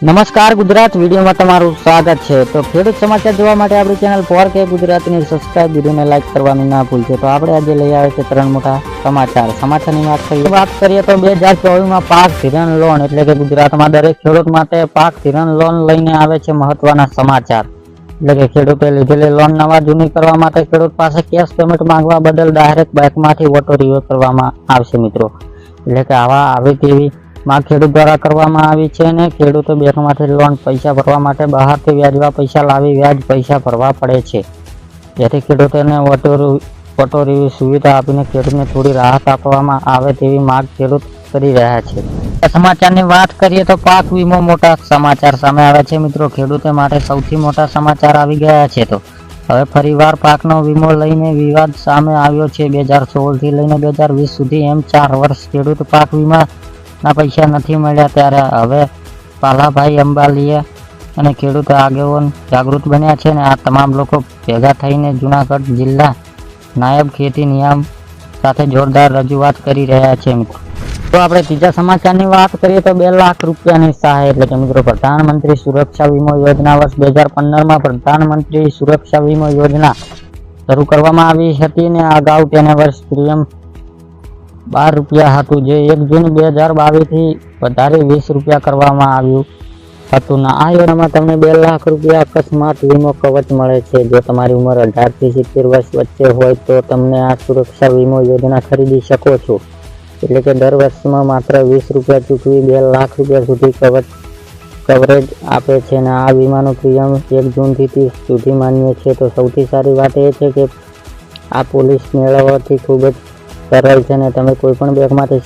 નમસ્કાર ગુજરાત વિડીયોમાં તમારું સ્વાગત છે। તો ખેડૂત સમાચાર જોવા માટે આપણી ચેનલ 4K ગુજરાતીને સબસ્ક્રાઇબ, વિડીયોને લાઈક કરવાનું ના ભૂલશો। તો આપણે આજે લઈ આવ્યા છે ત્રણ મોટા સમાચારની વાત કરીએ તો 2024માં પાક ધિરાણ લોન એટલે કે ગુજરાતમાં દરેક ખેડૂત માટે પાક ધિરાણ લોન લઈને આવે છે મહત્વના સમાચાર। એટલે કે ખેડૂતે લીધેલી લોન નવા જૂની કરવા માટે ખેડૂત પાસે કેશ પેમેન્ટ માંગવા બદલ ડાયરેક્ટ બેંકમાંથી ઓટો રિવ્યુ કરવામાં આવશે મિત્રો। એટલે કે આવી તેવી માં ખેડૂત દ્વારા કરવામાં આવી છે અને ખેડૂતો બેંકમાંથી લોન પૈસા ભરવા માટે બહારથી વ્યાજવા પૈસા લાવી વ્યાજ પૈસા ભરવા પડે છે, જેથી ખેડૂતોને ઓટો રિવ્યુ સુવિધા આપીને ખેડૂતને થોડી રાહત આપવામાં આવે તેવી માંગ ખેડૂત કરી રહ્યા છે। સમાચારની વાત કરીએ તો પાક વીમો મોટા સમાચાર સામે આવ્યા છે મિત્રો। ખેડૂતો માટે સૌથી મોટા સમાચાર આવી ગયા છે। તો હવે ફરીવાર પાકનો વીમો લઈને વિવાદ સામે આવ્યો છે। 2016 થી લઈને 2020 સુધી એમ 4 વર્ષ ખેડૂત પાક વીમા ના પૈસા નથી મળ્યા, ત્યારે હવે પાલાભાઈ અંબાલીએ અને ખેડૂતો આગેવાન જાગૃત બન્યા છે અને આ તમામ લોકો ભેગા થઈને જૂનાગઢ જિલ્લા નાયબ ખેતી નિયામ સાથે જોરદાર રજૂઆત કરી રહ્યા છે મિત્રો। તો આપણે ત્રીજા સમાચારની વાત કરીએ તો 2 લાખ રૂપિયાની સહાય એટલે કે મિત્રો પ્રધાનમંત્રી સુરક્ષા વીમો યોજના વર્ષ 2015માં પ્રધાનમંત્રી સુરક્ષા વીમો યોજના શરૂ કરવામાં આવી હતી અને અગાઉ તેને વર્ષ પ્રીમિયમ 12 રૂપિયા હતું, જે 1 જૂન 2022 થી વધારે 20 રૂપિયા કરવામાં આવ્યું હતું। આ યોજનામાં તમને 2 લાખ રૂપિયા અકસ્માત વીમો કવચ મળે છે। જો તમારી ઉંમર 18 થી 70 વર્ષ વચ્ચે હોય તો તમને આ સુરક્ષા વીમો યોજના ખરીદી શકો છો। એટલે કે દર વર્ષમાં માત્ર 20 રૂપિયા ચૂકવી 2 લાખ રૂપિયા સુધી કવરેજ આપે છે અને આ વીમાનું પ્રીમિયમ 1 જૂનથી 30 સુધી માન્ય છે। તો સૌથી સારી વાત એ છે કે આ પોલિસી મેળવવાથી ખૂબ જ સરળ છે અને તમે કોઈ પણ બેંકમાંથી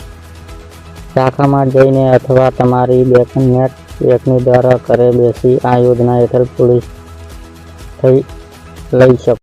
શાખામાં જઈને અથવા તમારી નેટ બેંકની દ્વારા ઘરે બેસી આ યોજના હેઠળ પોલિસી લઈ શકો।